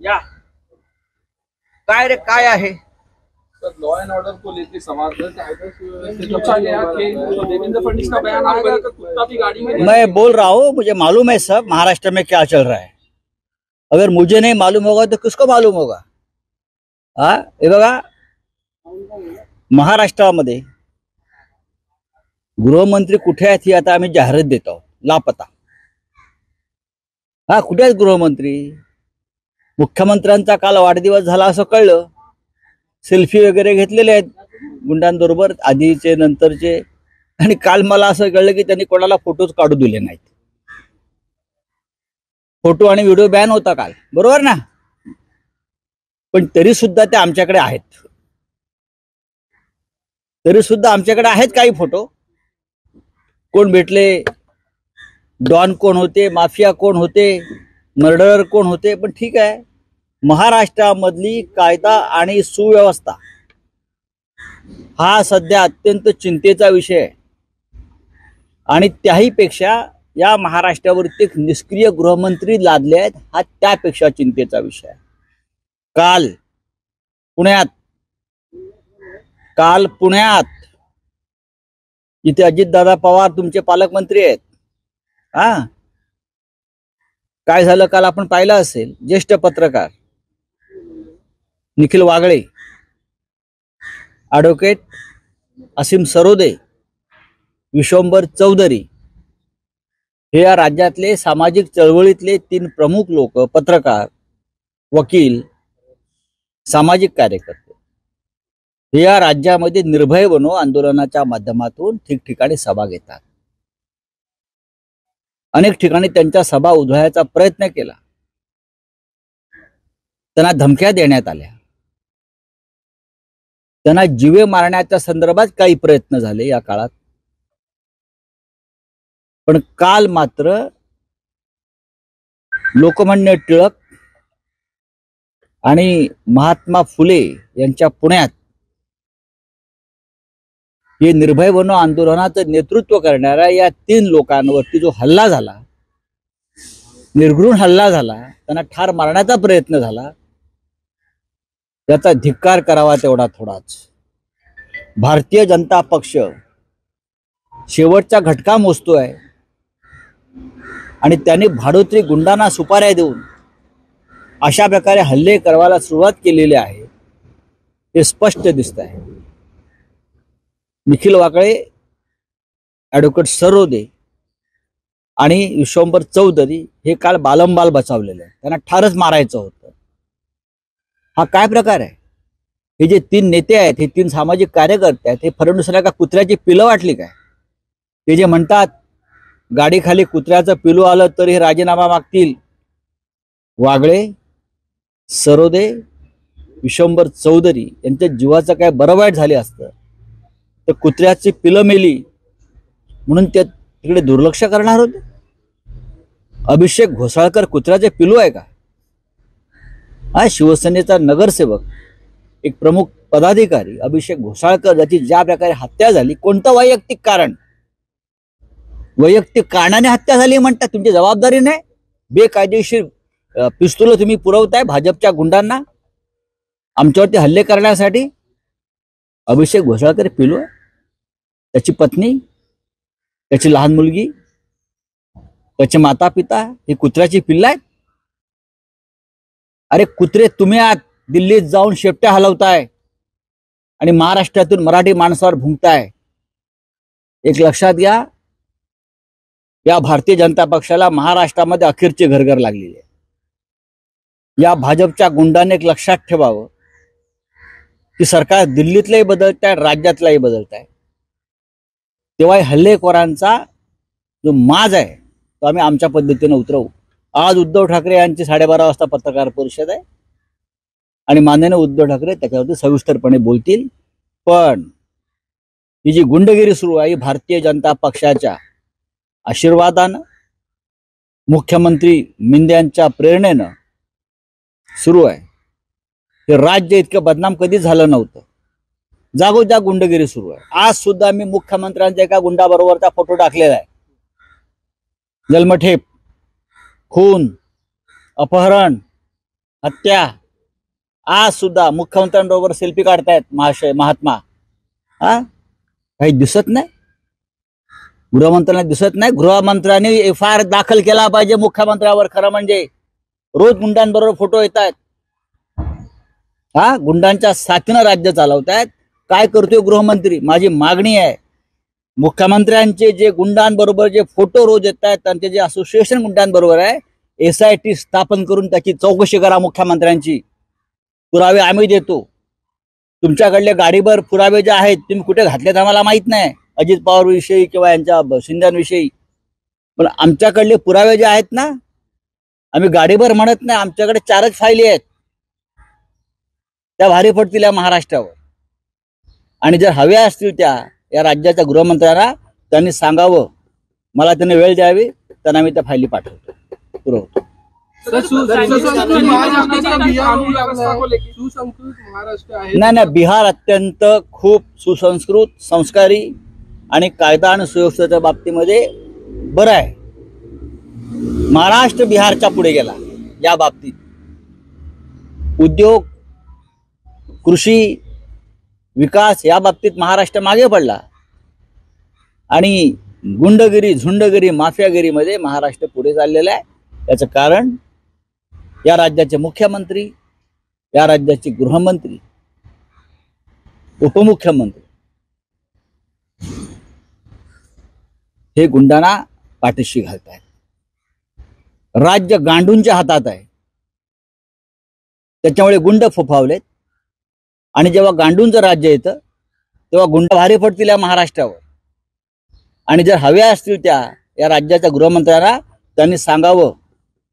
या काय रे काय आहे? लॉ एंड ऑर्डर को लेकर समाज में कायदा सुव्यवस्था पूछा गया कि देवेंद्र फडणवीस का बयान आएगा कि कुत्ता भी गाड़ी में। मैं बोल रहा हूँ, मुझे मालूम है सब महाराष्ट्र में क्या चल रहा है। अगर मुझे नहीं मालूम होगा तो किसको मालूम होगा? हा हे बघा, महाराष्ट्रामध्ये गृहमंत्री कुठे आहेत ही आता आम्ही जाहिरात देतो, लापता। हा कुठे आहेत गृहमंत्री? मुख्यमंत्र्यांचा काल वाढदिवस झाला असं कळलं, सेल्फी वगैरे घेतलेले आहेत गुंडांबरोबर, आधीचे नंतरचे। आणि काल मला असं कळलं की त्यांनी कोणाला फोटोज काढू दिले नाहीत। फोटो आणि व्हिडिओ बॅन होता काल, बरोबर ना? पण तरी सुद्धा ते आमच्याकडे आहेत, तरी सुद्धा आमच्याकडे आहेत काही फोटो। कोण भेटले, डॉन कोण होते, माफिया कोण होते, मर्डरर कोण होते, पण ठीक आहे। महाराष्ट्रामधली कायदा आणि सुव्यवस्था हा सध्या अत्यंत चिंतेचा विषय आहे। आणि त्याही पेक्षा या महाराष्ट्रावरती एक निष्क्रिय गृहमंत्री लादले आहेत, हा त्यापेक्षा चिंतेचा विषय आहे। काल पुण्यात इथे अजितदादा पवार तुमचे पालकमंत्री आहेत। हा काय झालं काल आपण पाहिलं असेल, ज्येष्ठ पत्रकार निखिल वागळे, ॲडव्होकेट असीम सरोदे, विश्वंभर चौधरी हे या राज्यातले सामाजिक चळवळीतले 3 प्रमुख लोक, पत्रकार, वकील, सामाजिक कार्यकर्ते, हे या राज्यामध्ये निर्भय बनो आंदोलनाच्या माध्यमातून ठिकठिकाणी सभा घेतात। अनेक ठिकाणी त्यांच्या सभा उधळायचा प्रयत्न केला, त्यांना धमक्या देण्यात आल्या, त्यांना जीवे मारण्याच्या संदर्भात काही प्रयत्न झाले या काळात। पण काल मात्र लोकमान्य टिळक आणि महात्मा फुले यांच्या पुण्यात हे निर्भय बनो आंदोलनाचं नेतृत्व करणाऱ्या या 3 लोकांवरती जो हल्ला झाला, निर्घृण हल्ला झाला, त्यांना ठार मारण्याचा प्रयत्न झाला, त्याचा धिक्कार करावा तेवढा थोडाच। भारतीय जनता पक्ष शेवटचा घटका मोजतोय आणि त्यांनी भाडोत्री गुंडांना सुपाऱ्या देऊन अशा प्रकारे हल्ले करायला सुरुवात केलेली आहे, हे स्पष्ट दिसत आहे। निखिल वागळे, ॲडव्होकेट सरोदे आणि विश्वंभर चौधरी हे काल बालंबाल बचावलेले, त्यांना ठारच मारायचं होतं। हा काय प्रकार आहे? हे जे 3 नेते आहेत, हे 3 सामाजिक कार्यकर्ते आहेत, हे फडणवीसला का कुत्र्याची पिलं वाटली काय? ते जे म्हणतात गाडीखाली कुत्र्याचं पिलू आलं तरी हे राजीनामा मागतील, वागळे, सरोदे, विश्वंभर चौधरी यांच्या जीवाचं काय बरं वाईट झाले असतं तर कुत्र्याची पिलं मेली म्हणून ते तिकडे दुर्लक्ष करणार होते? अभिषेक घोसाळकर कुत्र्याचे पिलू आहे का? हा शिवसेनेचा नगरसेवक, एक प्रमुख पदाधिकारी अभिषेक घोसाळकर, ज्याची ज्या प्रकारे हत्या झाली, कोणतं वैयक्तिक कारण? वैयक्तिक कारणाने हत्या झाली म्हणतात, तुमची जबाबदारी नाही? बेकायदेशीर पिस्तूल तुम्ही पुरवताय भाजपच्या गुंडांना आमच्यावरती हल्ले करण्यासाठी। अभिषेक घोसाळकर पिलू आहे, त्याची पत्नी, त्याची लहान मुलगी, त्याचे माता पिता ही कुत्र्याची पिल्लं आहेत। अरे कुत्रे तुम्ही आत दिल्लीत जाऊन शेपट्या हलवताय आणि महाराष्ट्रातून मराठी माणसावर भुंकताय। एक लक्षात घ्या, या भारतीय जनता पक्षाला महाराष्ट्रामध्ये अखेरची घरघर लागलेली आहे। या भाजपच्या गुंडांनी एक लक्षात ठेवावं की सरकार दिल्लीतलंही बदलत आहे, राज्यातलाही बदलत आहे, तेव्हा हल्लेखोरांचा जो माज आहे तो आम्ही आमच्या पद्धतीने उतरवू। आज उद्धव ठाकरे यांची 12:30 वाजता पत्रकार परिषद आहे आणि माननीय उद्धव ठाकरे त्याच्यावरती सविस्तरपणे बोलतील। पण ही जी गुंडगिरी सुरू आहे, भारतीय जनता पक्षाच्या आशीर्वादानं, मुख्यमंत्री मिंद्यांच्या प्रेरणेनं सुरू आहे। हे राज्य इतकं बदनाम कधीच झालं नव्हतं, जागोजाग गुंडगिरी सुरू आहे। आज सुद्धा मी मुख्यमंत्र्यांच्या एका गुंडाबरोबरचा फोटो टाकलेला आहे। जन्मठेप, खून, अपहरण, हत्या, आज सुद्धा मुख्यमंत्र्यांबरोबर सेल्फी काढतायत महात्मा. काही दिसत नाही? गृहमंत्र्यांना दिसत नाही? गृहमंत्र्यांनी FIR दाखल केला पाहिजे मुख्यमंत्र्यावर. खरं म्हणजे रोज गुंडांबरोबर फोटो येत आहेत. गुंडांच्या साथीनं राज्य चालवतायत. काय करतोय गृहमंत्री? माझी मागणी आहे, मुख्यमंत्र्यांचे जे गुंडांबरोबर जे फोटो रोज येत आहेत, त्यांचे जे असोसिएशन गुंडांबरोबर आहे, SIT स्थापन करून त्याची चौकशी करा मुख्यमंत्र्यांची. पुरावे आम्ही देतो. तुमच्याकडले गाडीभर पुरावे जे आहेत तुम्ही कुठे घातलेत आम्हाला माहित नाही, अजित पवार विषयी किंवा यांच्या शिंद्यांविषयी. पण आमच्याकडले पुरावे जे आहेत ना, आम्ही गाडीभर म्हणत नाही, आमच्याकडे 4च फायली आहेत, त्या भारी पडतील या महाराष्ट्रावर. आणि जर हव्या असतील त्या या राज्याच्या गृहमंत्र्यांना, त्यांनी सांगावं, मला त्यांनी वेळ द्यावी, त्यांना मी त्या फायली पाठवतो, पुरवतो. नाही, बिहार अत्यंत खूप सुसंस्कृत, संस्कारी आणि कायदा आणि सुव्यवस्थेच्या बाबतीमध्ये बरं आहे. महाराष्ट्र बिहारच्या पुढे गेला या बाबतीत. उद्योग, कृषी, विकास या बाबतीत महाराष्ट्र मागे पडला. आणि गुंडगिरी, झुंडगिरी, माफियागिरीमध्ये महाराष्ट्र पुढे चाललेला आहे. याचं कारण या राज्याचे मुख्यमंत्री, या राज्याचे गृहमंत्री, उपमुख्यमंत्री हे गुंडांना पाठीशी घालत आहेत. राज्य गांडूंच्या हातात आहे. त्याच्यामुळे गुंड फोफावलेत. आणि जेव्हा गांडूंचं राज्य येतं तेव्हा गुंड भारी पडतील या महाराष्ट्रावर. आणि जर हव्या असतील त्या या राज्याच्या गृहमंत्र्यांना, त्यांनी सांगावं,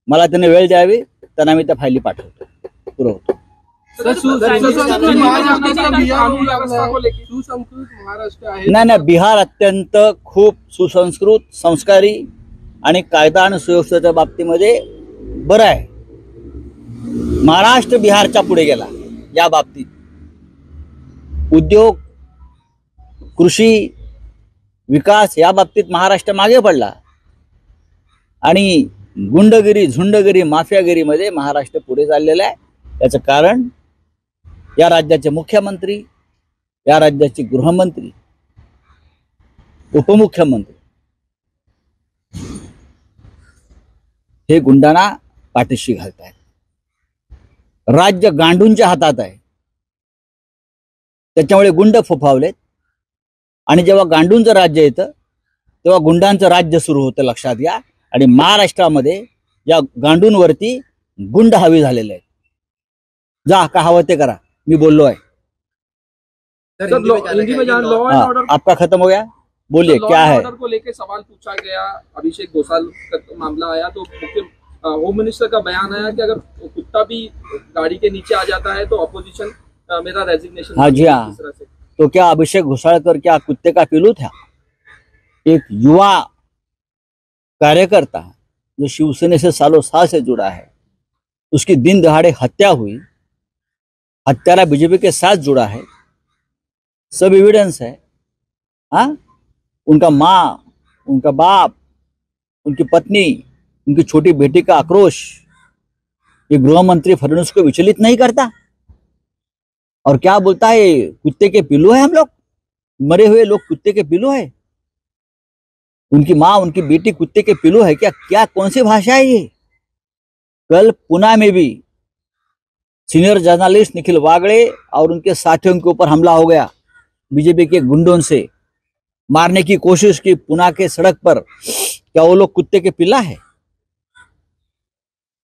मला त्यांनी वेळ द्यावी, त्यांना मी त्या फायली पाठवतो, पुरवतो. नाही, बिहार अत्यंत खूप सुसंस्कृत, संस्कारी आणि कायदा आणि सुव्यवस्थेच्या बाबतीमध्ये बरं आहे. महाराष्ट्र बिहारच्या पुढे गेला या बाबतीत. उद्योग, कृषी, विकास या बाबतीत महाराष्ट्र मागे पडला. आणि गुंडगिरी, झुंडगिरी, माफियागिरीमध्ये महाराष्ट्र पुढे चाललेला आहे. याचं कारण या राज्याचे मुख्यमंत्री, या राज्याचे गृहमंत्री, उपमुख्यमंत्री हे गुंडांना पाठीशी घालत आहेत. राज्य गांडूंच्या हातात आहे. त्याच्यामुळे गुंड फोफावलेत. आणि जेव्हा गांडूंचं राज्य येतं तेव्हा गुंडांचं राज्य सुरू होतं, लक्षात घ्या. आणि महाराष्ट्रामध्ये या गांडूंवरती गुंड हवी झालेले आहेत. जा, का हवं ते करा, मी बोललो आहे. हिंदी में लॉ एंड ऑर्डर आपका खत्म हो गया, बोलिए क्या है. ऑर्डर को लेकर सवाल पूछा गया, अभिषेक घोषाल का मामला आया तो होम मिनिस्टर का बयान आया कि अगर कुत्ता भी गाड़ी के नीचे आ जाता है तो अपोजिशन मेरा रेजिग्नेशन. हाँ जी हाँ. तो क्या अभिषेक घोषालकर क्या कुत्ते का पिल्लू था? एक युवा कार्यकर्ता जो शिवसेना से सालों साल से जुड़ा है, उसकी दिन दहाड़े हत्या हुई, हत्यारा बीजेपी के साथ जुड़ा है, सब एविडेंस है. उनका माँ, उनका बाप, उनकी पत्नी, उनकी छोटी बेटी का आक्रोश, ये गृह मंत्री फडणवीस को विचलित नहीं करता. और क्या बोलता है, कुत्ते के पिल्लू है हम लोग, मरे हुए लोग कुत्ते के पिल्लू है. उनकी माँ, उनकी बेटी कुत्ते के पिल्लू है क्या? क्या कौन सी भाषा है ये? कल पुणे में भी सीनियर जर्नलिस्ट निखिल वागड़े और उनके साथियों के ऊपर हमला हो गया. बीजेपी के गुंडों से मारने की कोशिश की पुणे के सड़क पर. क्या वो लोग कुत्ते के पिल्ला है?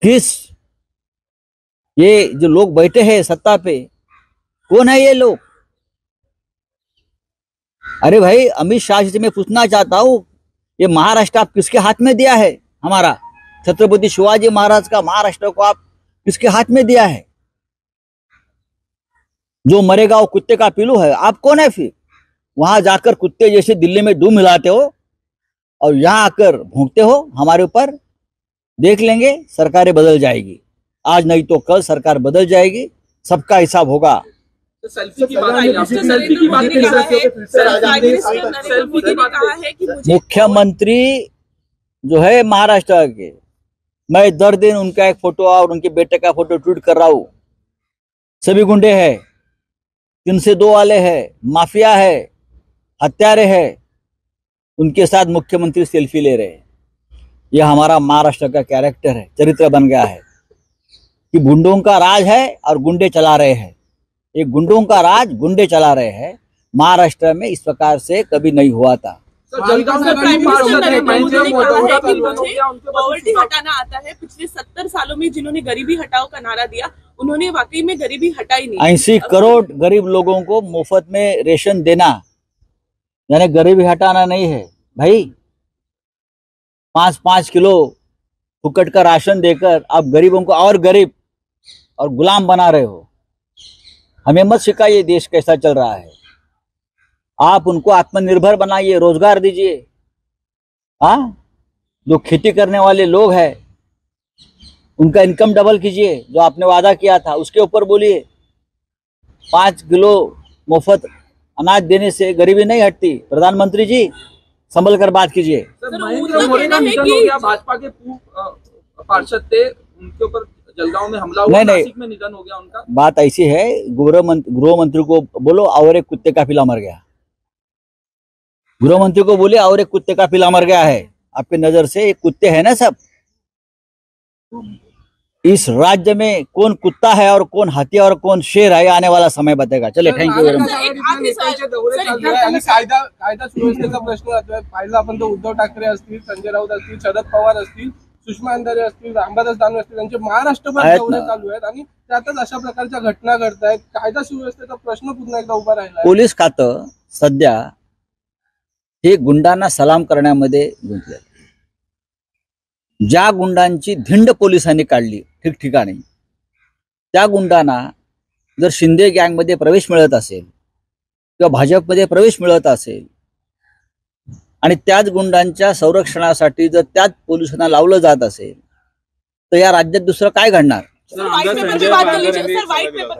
किस ये जो लोग बैठे हैं सत्ता पे, कौन है ये लोग? अरे भाई, अमित शाह से मैं पूछना चाहता हूं, ये महाराष्ट्र आप किसके हाथ में दिया है? हमारा छत्रपति शिवाजी महाराज का महाराष्ट्र को आप किसके हाथ में दिया है? जो मरेगा वो कुत्ते का पिल्लू है. आप कौन है फिर? वहां जाकर कुत्ते जैसे दिल्ली में डूब मिलाते हो और यहाँ आकर भौंकते हो हमारे ऊपर. देख लेंगे, सरकारें बदल जाएगी, आज नहीं तो कल सरकार बदल जाएगी, सबका हिसाब होगा. सेल्फी की बात आई, आपने सेल्फी की बात कहा है कि मुख्यमंत्री जो है महाराष्ट्र के, मैं दर दिन उनका एक फोटो और उनके बेटे का फोटो ट्वीट कर रहा हूं। सभी गुंडे हैं, 302 वाले हैं, माफिया है, हत्यारे हैं, उनके साथ मुख्यमंत्री सेल्फी ले रहे हैं। यह हमारा महाराष्ट्र का कैरेक्टर है, चरित्र बन गया है कि गुंडों का राज है और गुंडे चला रहे हैं। ये गुंडों का राज गुंडे चला रहे हैं। महाराष्ट्र में इस प्रकार से कभी नहीं हुआ था। Jalgaon sir, prime minister Narendra Modi ने कहा है कि मुझे उनके पॉवर्टी हटाना आता है। पिछले 70 सालों में जिन्होंने गरीबी हटाओ का नारा दिया, उन्होंने वाकई में गरीबी हटाई नहीं। 80 करोड़ गरीब लोगों को मुफ्त में रेशन देना यानी गरीबी हटाना नहीं है भाई। 5-5 किलो फुकट का राशन देकर आप गरीबों को और गरीब और गुलाम बना रहे हो। हमें मत सिखाइए देश कैसा चल रहा है। आप उनको आत्मनिर्भर बनाइए, रोजगार दीजिए। हाँ, जो खेती करने वाले लोग हैं उनका इनकम डबल कीजिए, जो आपने वादा किया था उसके ऊपर बोलिए। 5 किलो मुफ्त अनाज देने से गरीबी नहीं हटती। प्रधानमंत्री जी, संभल कर बात कीजिए। सर, नरेंद्र मोदी का निधन हो गया, भाजपा के पूर्व पार्षद थे, उनके ऊपर जलगांव में हमला हुआ, नासिक में निधन हो गया उनका। बात ऐसी है, गृह मंत्री को बोलो और एक कुत्ते का पिला मर गया। गृह मंत्री को बोले और एक कुत्ते का पिला मर गया है। आपके नजर से एक कुत्ते हैं ना सब। इस राज्य में कौन कुत्ता है और कौन हाथी और कौन शेर है, आने वाला समय बताएगा। चले, थँक यू वेरी मच। कायदा सुव्यवस्थेचा प्रश्न पाहिला आपण तर उद्धव ठाकरे असतील, संजय राऊत असतील, शरद पवार असतील, सुषमा अंधारे असतील, रामदास दानवे असतील, त्यांचे महाराष्ट्रभर दौरे चालू आहेत आणि त्यातच अशा प्रकारच्या घटना घडतायत। कायदा सुव्यवस्थेचा प्रश्न पुन्हा एकदा उभा राहिला। पोलीस खातं सध्या हे गुंडांना सलाम करण्यामध्ये गुंतले। ज्या गुंडांची धिंड पोलिसांनी काढली ठिकठिकाणी, त्या गुंडांना जर शिंदे गँगमध्ये प्रवेश मिळत असेल किंवा भाजपमध्ये प्रवेश मिळत असेल आणि त्याच गुंडांच्या संरक्षणासाठी जर त्याच पोलिसांना लावलं जात असेल तर या राज्यात दुसरं काय घडणार? व्हाईट पेपर की बात कर लीजिए सर, व्हाईट पेपर